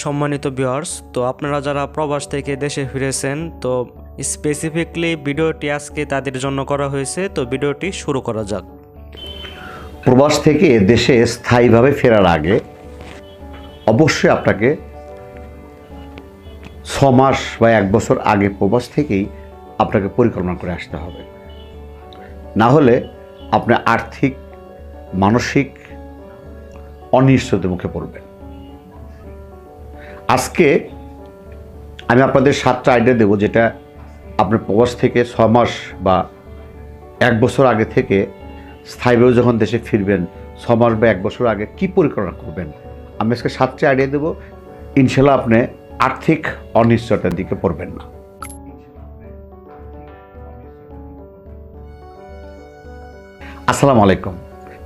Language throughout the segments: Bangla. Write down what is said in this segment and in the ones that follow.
সম্মানিত ভিউয়ার্স, তো আপনারা যারা প্রবাস থেকে দেশে ফিরেছেন, তো স্পেসিফিকলি ভিডিওটি আজকে তাদের জন্য করা হয়েছে। তো ভিডিওটি শুরু করা যাক। প্রবাস থেকে দেশে স্থায়ীভাবে ফেরার আগে অবশ্যই আপনাকে 6 মাস বা 1 বছর আগে প্রবাস থেকেই আপনাকে পরিকল্পনা করে আসতে হবে। না হলে আপনি আর্থিক মানসিক অনিশ্চয়তার মুখে পড়বেন। আজকে আমি আপনাদের 7টা আইডিয়া দেবো, যেটা আপনার প্রবাস থেকে 6 মাস বা 1 বছর আগে থেকে স্থায়ীভাবে যখন দেশে ফিরবেন, 6 মাস বা 1 বছর আগে কি পরিকল্পনা করবেন। আমি আজকে 7টা আইডিয়া দেবো। ইনশাল্লাহ আপনি আর্থিক অনিশ্চয়তার দিকে পড়বেন না। আসসালামু আলাইকুম,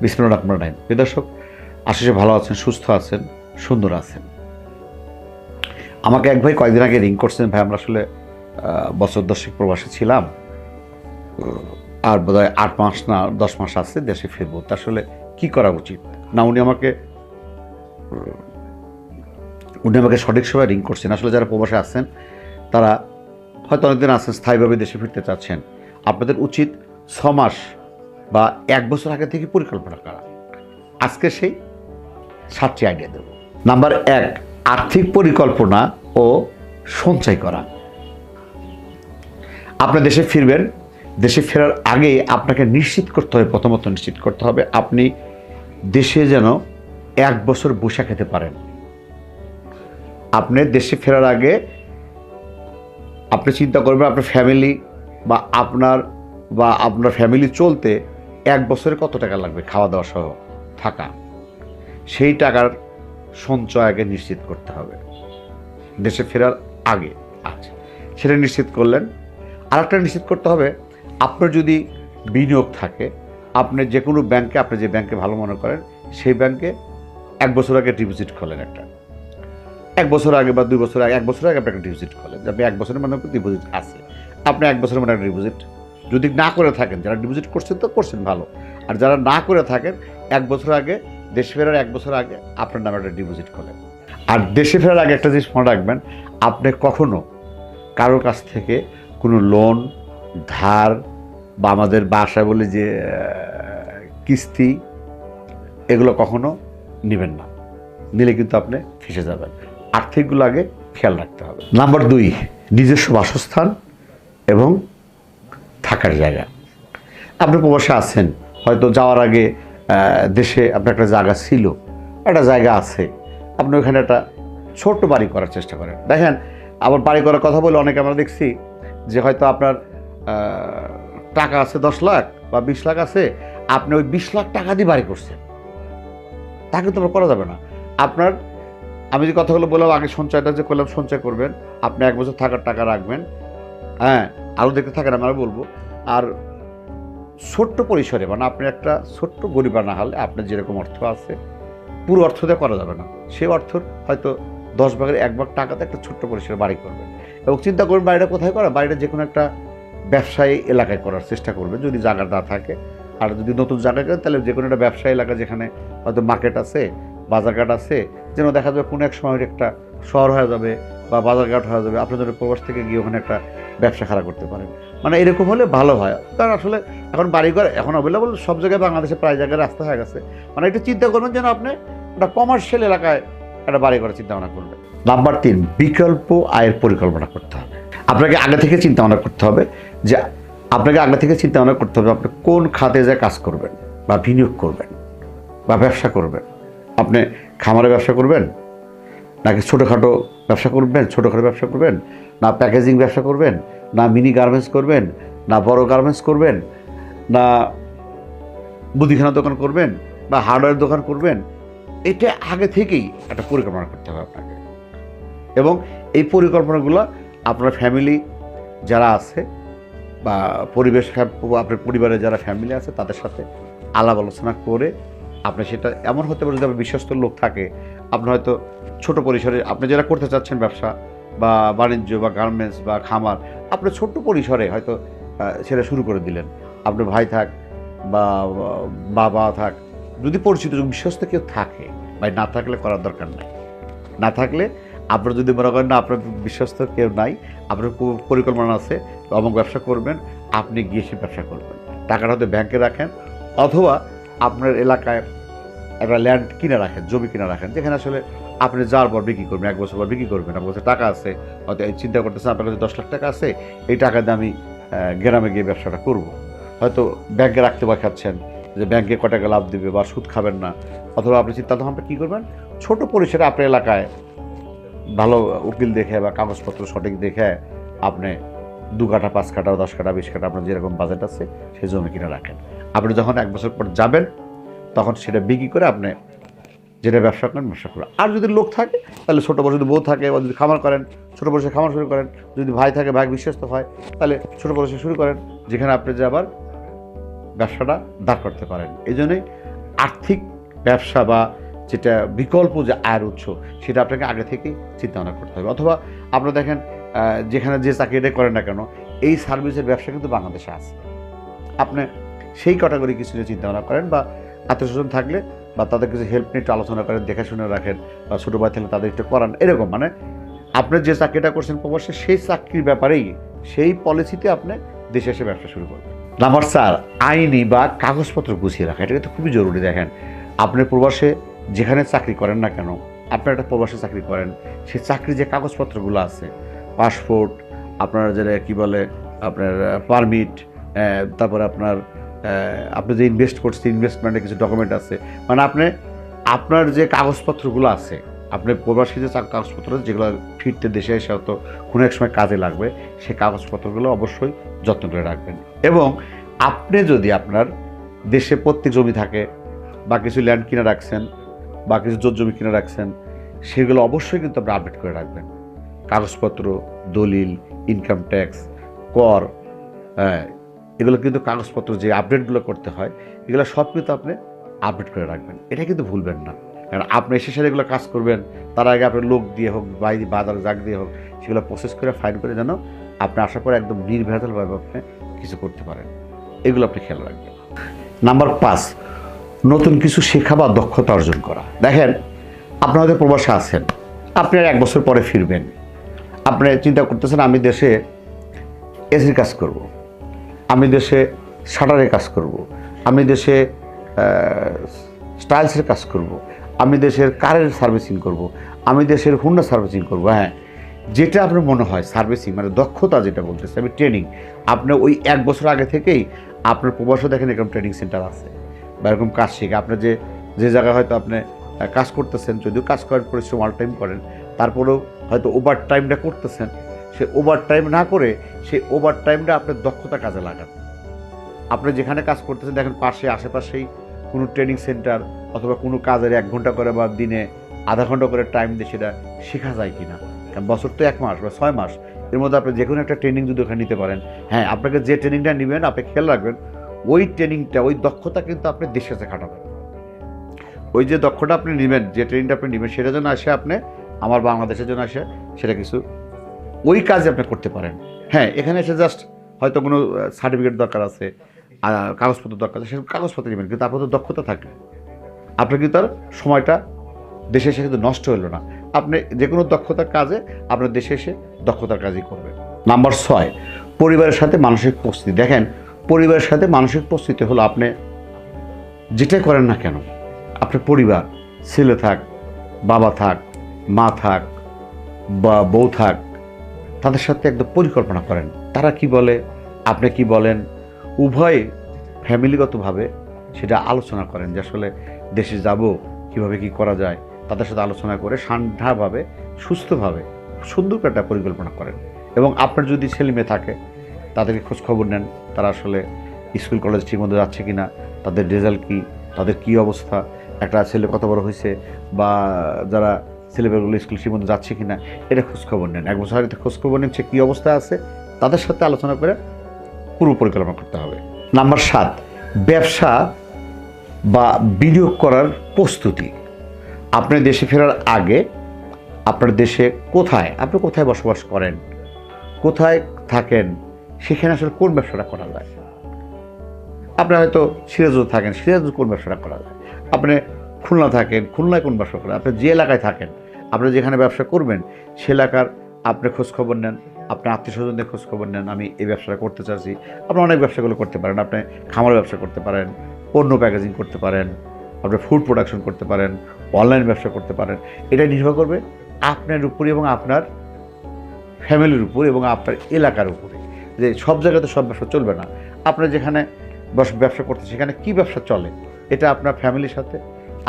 বিসমিল্লাহির রহমানির রহিম। প্রিয় দর্শক, আশা ভালো আছেন, সুস্থ আছেন, সুন্দর আছেন। আমাকে এক ভাই কয়েকদিন আগে রিং করছেন, ভাই আমরা আসলে বছর 10 প্রবাসে ছিলাম, আর বোধহয় 8 মাস না 10 মাস আছে দেশে ফিরবো, তা আসলে কী করা উচিত না। উনি আমাকে সঠিক সময় রিং করছেন। আসলে যারা প্রবাসে আছেন তারা হয়তো অনেকদিন আছেন, স্থায়ীভাবে দেশে ফিরতে চাচ্ছেন। আপনাদের উচিত 6 মাস বা 1 বছর আগে থেকে পরিকল্পনা করা। আজকে সেই 7টি আইডিয়া দেব। নাম্বার 1, আর্থিক পরিকল্পনা ও সঞ্চয় করা। আপনি দেশে ফিরবেন, দেশে ফেরার আগে আপনাকে নিশ্চিত করতে হবে, প্রথমত নিশ্চিত করতে হবে আপনি দেশে যেন 1 বছর বসে খেতে পারেন। আপনি দেশে ফেরার আগে আপনি চিন্তা করবেন আপনার ফ্যামিলি বা আপনার ফ্যামিলি চলতে 1 বছরে কত টাকা লাগবে, খাওয়া দাওয়া সহ থাকা। সেই টাকার সঞ্চয় আগে নিশ্চিত করতে হবে দেশে ফেরার আগে। আচ্ছা, সেটা নিশ্চিত করলেন। আরেকটা নিশ্চিত করতে হবে, আপনার যদি বিনিয়োগ থাকে, আপনি যে কোনো ব্যাংকে, আপনি যে ব্যাংকে ভালো মনে করেন সেই ব্যাংকে 1 বছর আগে ডিপোজিট খোলেন। 1 বছর আগে বা 2 বছর আগে, 1 বছর আগে আপনি একটা ডিপোজিট খোলেন, যে আপনি 1 বছরের মধ্যে ডিপোজিট আছে, আপনি 1 বছরের মধ্যে একটা ডিপোজিট যদি না করে থাকেন, যারা ডিপোজিট করছেন তো করছেন ভালো, আর যারা না করে থাকেন 1 বছর আগে, দেশে ফেরার 1 বছর আগে আপনার নামে একটা ডিপোজিট খোলেন। আর দেশে ফেরার আগে একটা জিনিস মনে রাখবেন, আপনি কখনো কারোর কাছ থেকে কোনো লোন, ধার বা আমাদের বাসায় বলে যে কিস্তি, এগুলো কখনো নেবেন না। নিলে কিন্তু আপনি ফেঁসে যাবেন। আর্থিকগুলো আগে খেয়াল রাখতে হবে। নাম্বার 2, নিজস্ব বাসস্থান এবং থাকার জায়গা। আপনি প্রবাসে আছেন, হয়তো যাওয়ার আগে দেশে আপনার একটা জায়গা ছিল, একটা জায়গা আছে, আপনি ওখানে একটা ছোট্ট বাড়ি করার চেষ্টা করেন। দেখেন, আবার বাড়ি করার কথা বলে অনেকে আমরা দেখছি যে হয়তো আপনার টাকা আছে 10 লাখ বা 20 লাখ আছে, আপনি ওই 20 লাখ টাকা দিয়ে বাড়ি করছেন, তা কিন্তু আমরা করা যাবে না। আপনার, আমি যে কথাগুলো বললাম আগে, সঞ্চয়টা যে করলাম, সঞ্চয় করবেন, আপনি 1 বছর থাকার টাকা রাখবেন, হ্যাঁ, আরও দেখতে থাকেন, আমরা বলবো। আর ছোট্ট পরিসরে, মানে আপনি একটা ছোট্ট গরিবা না হলে আপনার যেরকম অর্থ আছে, পুরো অর্থ দিয়ে করা যাবে না, সেই অর্থর হয়তো 10 ভাগের 1 ভাগ টাকাতে একটা ছোট্ট পরিসরে বাড়ি করবেন। এবং চিন্তা করবেন বাড়িটা কোথায় করা, বাড়িটা যে কোনো একটা ব্যবসায়ী এলাকায় করার চেষ্টা করবেন যদি জায়গা না থাকে। আর যদি নতুন জায়গা করেন তাহলে যে কোনো একটা ব্যবসায়ী এলাকা, যেখানে হয়তো মার্কেট আছে, বাজারঘাট আছে, যেন দেখা যাবে কোনো এক সময় একটা শহর হয়ে যাবে বা বাজারঘাট হয়ে যাবে, আপনি যদি প্রবাস থেকে গিয়ে ওখানে একটা ব্যবসা খাড়া করতে পারেন। মানে এরকম হলে ভালো হয়। কারণ আসলে এখন বাড়িঘর এখন অ্যাভেলেবল সব জায়গায়, বাংলাদেশে প্রায় জায়গায় রাস্তা হয়ে গেছে। মানে একটু চিন্তা করবেন যেন আপনি একটা কমার্শিয়াল এলাকায় একটা বাড়ি করার চিন্তা ভাবনা করবেন। নাম্বার 3, বিকল্প আয়ের পরিকল্পনা করতে হবে। আপনাকে আগে থেকে চিন্তা ভাবনা করতে হবে যে আপনি কোন খাতে যে কাজ করবেন বা বিনিয়োগ করবেন বা ব্যবসা করবেন। আপনি খামারে ব্যবসা করবেন, নাকি ছোটোখাটো ব্যবসা করবেন, না প্যাকেজিং ব্যবসা করবেন, না মিনি গার্মেন্টস করবেন, না বড় গার্মেন্টস করবেন, না মুদিখানা দোকান করবেন বা হার্ডওয়্যার দোকান করবেন। এটা আগে থেকেই একটা পরিকল্পনা করতে হবে আপনাকে। এবং এই পরিকল্পনাগুলো আপনার ফ্যামিলি যারা আছে বা আপনার পরিবারের যারা ফ্যামিলি আছে তাদের সাথে আলাপ আলোচনা করে আপনি সেটা, এমন হতে পারে যদি আপনার বিশ্বস্ত লোক থাকে, আপনি হয়তো ছোট পরিসরে আপনি যারা করতে চাচ্ছেন ব্যবসা বা বাণিজ্য বা গার্মেন্টস বা খামার, আপনি ছোট্ট পরিসরে হয়তো সেটা শুরু করে দিলেন। আপনার ভাই থাক বা বাবা থাক, যদি পরিচিত বিশ্বস্ত কেউ থাকে, ভাই না থাকলে করার দরকার নাই। না থাকলে আপনারা যদি মনে করেন না আপনার বিশ্বস্ত কেউ নাই, আপনার পরিকল্পনা আছে অমুক ব্যবসা করবেন, আপনি গিয়ে সে ব্যবসা করবেন। টাকাটা হয়তো ব্যাংকে রাখেন, অথবা আপনার এলাকায় একটা ল্যান্ড কিনে রাখেন, জমি কিনে রাখেন, যেখানে আসলে আপনি যাওয়ার পর বিক্রি করবেন, 1 বছর পর বিক্রি করবেন। আপনার কাছে টাকা আছে, হয়তো এই চিন্তা করতেছেন আপনার কাছে 10 লাখ টাকা আছে, এই টাকা দিয়ে আমি গ্রামে গিয়ে ব্যবসাটা করব। হয়তো ব্যাংকে রাখতে ভয় খাচ্ছেন যে ব্যাংকে ক টাকা লাভ দেবে বা সুদ খাবেন না, অথবা আপনি চিন্তা ভাবনা কী করবেন, ছোট পরিসরে আপনার এলাকায় ভালো উকিল দেখে বা কাগজপত্র সঠিক দেখে আপনি 2 কাঠা 5 কাঠা 10 কাঠা 20 কাঠা আপনার যেরকম বাজেট আছে সেই জমি কিনে রাখেন। আপনি যখন 1 বছর পর যাবেন তখন সেটা বিক্রি করে আপনি যেটা ব্যবসা করেন ব্যবসা করেন। আর যদি লোক থাকে তাহলে ছোটো বড়, যদি বউ থাকে বা যদি খামার করেন ছোটো বড় খামার শুরু করেন, যদি ভাই থাকে ভাই বিশ্বস্ত হয় তাহলে ছোটো বড় শুরু করেন, যেখানে আপনি যে আবার ব্যবসাটা দাঁড় করতে পারেন। এই জন্যই আর্থিক ব্যবসা বা যেটা বিকল্প যে আয়ের উৎস সেটা আপনাকে আগে থেকেই চিন্তা ভাবনা করতে হবে। অথবা আপনারা দেখেন যেখানে যে চাকরিটা করেন না কেন, এই সার্ভিসের ব্যবসা কিন্তু বাংলাদেশে আছে। আপনি সেই ক্যাটাগরি কিছু চিন্তা ভাবনা করেন, বা আত্মীয়স্বজন থাকলে বা তাদের কিছু হেল্প নিয়ে একটু আলোচনা করেন, দেখাশুনে রাখেন, বা ছোটো ভাই থাকলে তাদের একটু করান। এরকম মানে আপনি যে চাকরিটা করছেন প্রবাসে, সেই চাকরির ব্যাপারেই সেই পলিসিতে আপনি দেশে এসে ব্যবসা শুরু করবেন। নাম্বার 4, আইনি বা কাগজপত্র গুছিয়ে রাখা। এটা কিন্তু খুবই জরুরি। দেখেন, আপনি প্রবাসে যেখানে চাকরি করেন না কেন, আপনি একটা প্রবাসে চাকরি করেন, সেই চাকরির যে কাগজপত্রগুলো আছে, পাসপোর্ট, আপনার যেটা কী বলে আপনার পারমিট, তারপরে আপনি যে ইনভেস্ট করছেন ইনভেস্টমেন্টের কিছু ডকুমেন্ট আছে, মানে আপনার যে কাগজপত্রগুলো আছে, আপনি প্রবাসী যে কাগজপত্র যেগুলো ফিরতে দেশে এসে হয়তো কোনো এক সময় কাজে লাগবে, সেই কাগজপত্রগুলো অবশ্যই যত্ন করে রাখবেন। এবং আপনি যদি আপনার দেশে প্রত্যেক জমি থাকে বা কিছু ল্যান্ড কিনে রাখছেন বা কিছু জমি কিনে রাখছেন, সেগুলো অবশ্যই কিন্তু আপনি আপডেট করে রাখবেন। কাগজপত্র, দলিল, ইনকাম ট্যাক্স, কর, এগুলো কিন্তু কাগজপত্র যে আপডেটগুলো করতে হয়, এগুলো সব কিন্তু আপনি আপডেট করে রাখবেন। এটা কিন্তু ভুলবেন না, কারণ আপনি এসে সাথে এগুলো কাজ করবেন, তার আগে আপনার লোক দিয়ে হোক বাজার জাগ দিয়ে হোক সেগুলো প্রসেস করে ফাইন করে যেন আপনি আসার পরে একদম নির্ভেজালভাবে আপনি কিছু করতে পারেন। এগুলো আপনি খেয়াল রাখবেন। নাম্বার 5, নতুন কিছু শেখা বা দক্ষতা অর্জন করা। দেখেন, আপনি হয়তো প্রবাসে আছেন, আপনি 1 বছর পরে ফিরবেন, আপনি চিন্তা করতেছেন আমি দেশে এসির কাজ করব, আমি দেশে শাটারের কাজ করব, আমি দেশে স্টাইলসের কাজ করব, আমি দেশের কারের সার্ভিসিং করব, আমি দেশের হুন্ডা সার্ভিসিং করব। হ্যাঁ, যেটা আপনার মনে হয় সার্ভিসিং মানে দক্ষতা যেটা বলতেছে আমি ট্রেনিং, আপনি ওই 1 বছর আগে থেকেই আপনার প্রবাসে দেখেন এরকম ট্রেনিং সেন্টার আছে বা এরকম কাজ শিখে আপনি যে জায়গায় হয়তো আপনি কাজ করতেছেন, যদিও কাজ করার পরিশ্রম অল টাইম করেন, তারপরেও হয়তো ওভার টাইমটা করতেছেন, সে ওভার টাইম না করে সেই ওভার টাইমটা আপনার দক্ষতা কাজে লাগান। আপনি যেখানে কাজ করতেছেন দেখেন পাশে আশেপাশেই কোনো ট্রেনিং সেন্টার অথবা কোনো কাজের 1 ঘন্টা করে বা দিনে আধা ঘন্টা করে টাইম দিয়ে সেটা শেখা যায় কিনা। কারণ বছর তো 1 মাস বা 6 মাস, এর মধ্যে আপনি যে কোনো একটা ট্রেনিং যদি ওখানে নিতে পারেন, হ্যাঁ, আপনাকে যে ট্রেনিংটা নেবেন আপনি খেয়াল রাখবেন ওই ট্রেনিংটা ওই দক্ষতা কিন্তু আপনি দেশে এসে খাটাবেন। ওই যে দক্ষতা আপনি নেবেন, যে ট্রেনিংটা আপনি নেবেন, সেটা যেন আসে আপনি আমার বাংলাদেশের জন্য আসে সেটা কিছু ওই কাজে আপনি করতে পারেন। হ্যাঁ, এখানে এসে জাস্ট হয়তো কোনো সার্টিফিকেট দরকার আছে, কাগজপত্র দরকার আছে, সেরকম কাগজপত্র নেবেন, কিন্তু আপনার তো দক্ষতা থাকে, আপনার কিন্তু তার সময়টা দেশে এসে কিন্তু নষ্ট হলো না। আপনি যে কোনো দক্ষতার কাজে আপনার দেশে এসে দক্ষতার কাজই করবেন। নাম্বার 6, পরিবারের সাথে মানসিক প্রস্তুতি। দেখেন, পরিবারের সাথে মানসিক প্রস্তুতি হলো আপনি যেটাই করেন না কেন, আপনার পরিবার, ছেলে থাক, বাবা থাক, মা থাক বা বউ থাক, তাদের সাথে একদম পরিকল্পনা করেন। তারা কি বলে, আপনি কি বলেন, উভয় ফ্যামিলিগতভাবে সেটা আলোচনা করেন যে আসলে দেশে যাব কিভাবে কি করা যায়, তাদের সাথে আলোচনা করে ঠান্ডাভাবে সুস্থভাবে সুন্দর করে একটা পরিকল্পনা করেন। এবং আপনার যদি ছেলে মেয়ে থাকে তাদেরকে খোঁজ খবর নেন, তারা আসলে স্কুল কলেজ ঠিকমতো যাচ্ছে কিনা, তাদের রেজাল্ট কী, তাদের কী অবস্থা, একটা ছেলে কত বড় হয়েছে বা যারা ছেলেমেয়েগুলো স্কুল ঠিকমতো যাচ্ছে কিনা, এটা খোঁজখবর নেন। 1 বছর আগে খোঁজখবর নেন সে কী অবস্থায় আছে, তাদের সাথে আলোচনা করে পুরো পরিকল্পনা করতে হবে। নাম্বার 7, ব্যবসা বা বিনিয়োগ করার প্রস্তুতি। আপনি দেশে ফেরার আগে আপনার দেশে আপনি কোথায় বসবাস করেন, কোথায় থাকেন, সেখানে আসলে কোন ব্যবসাটা করা যায়। আপনি হয়তো সিরাজগঞ্জ থাকেন, সিরাজগঞ্জ কোন ব্যবসাটা করা যায়, আপনি খুলনা থাকেন, খুলনায় কোন ব্যবসা করেন, আপনি যে এলাকায় থাকেন আপনারা যেখানে ব্যবসা করবেন সে এলাকার আপনি খোঁজখবর নেন, আপনার আত্মীয় স্বজনদের খোঁজখবর নেন, আমি এই ব্যবসাটা করতে চাচ্ছি। আপনি অনেক ব্যবসাগুলো করতে পারেন, আপনি খামার ব্যবসা করতে পারেন, পণ্য প্যাকেজিং করতে পারেন, আপনি ফুড প্রোডাকশন করতে পারেন, অনলাইন ব্যবসা করতে পারেন। এটা নির্ভর করবে আপনার উপরে এবং আপনার ফ্যামিলির উপর এবং আপনার এলাকার উপরে, যে সব জায়গাতে সব ব্যবসা চলবে না। আপনার যেখানে ব্যবসা করতে সেখানে কী ব্যবসা চলে এটা আপনার ফ্যামিলির সাথে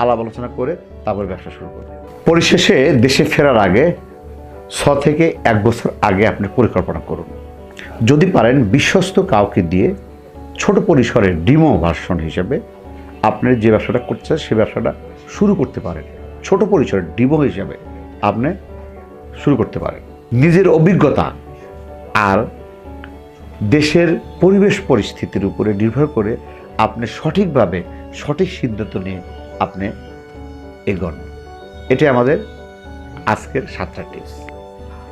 আলাপ আলোচনা করে তারপর ব্যবসা শুরু করবেন। পরিশেষে দেশে ফেরার আগে 6 থেকে 1 বছর আগে আপনি পরিকল্পনা করুন। যদি পারেন বিশ্বস্ত কাউকে দিয়ে ছোট পরিসরে ডিমো ভার্সন হিসেবে আপনি যে ব্যবসাটা করছেন সে ব্যবসাটা শুরু করতে পারেন। ছোট পরিসরে ডিমো হিসেবে আপনি শুরু করতে পারেন। নিজের অভিজ্ঞতা আর দেশের পরিবেশ পরিস্থিতির উপরে নির্ভর করে আপনি সঠিকভাবে সঠিক সিদ্ধান্ত নিয়ে আপনি এগোন। এটাই আমাদের আজকের 7টা টিপস।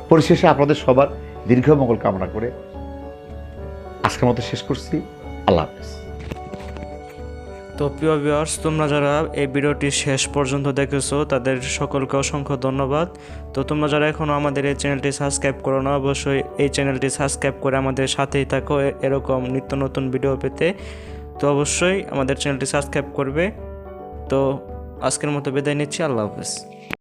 পরিশেষে আপনাদের সবার দীর্ঘ মঙ্গল কামনা করে আজকের মতো শেষ করছি। আল্লাহ হাফেজ। তো প্রিয় ভিউয়ার্স, তোমরা যারা এই ভিডিওটি শেষ পর্যন্ত দেখেছো তাদের সকলকে অসংখ্য ধন্যবাদ। তো তোমরা যারা এখনও আমাদের এই চ্যানেলটি সাবস্ক্রাইব করো না, অবশ্যই এই চ্যানেলটি সাবস্ক্রাইব করে আমাদের সাথেই থাকো এরকম নিত্য নতুন ভিডিও পেতে। তো অবশ্যই আমাদের চ্যানেলটি সাবস্ক্রাইব করবে। তো আজকের মতো বিদায় নিচ্ছি। আল্লাহ হাফেজ।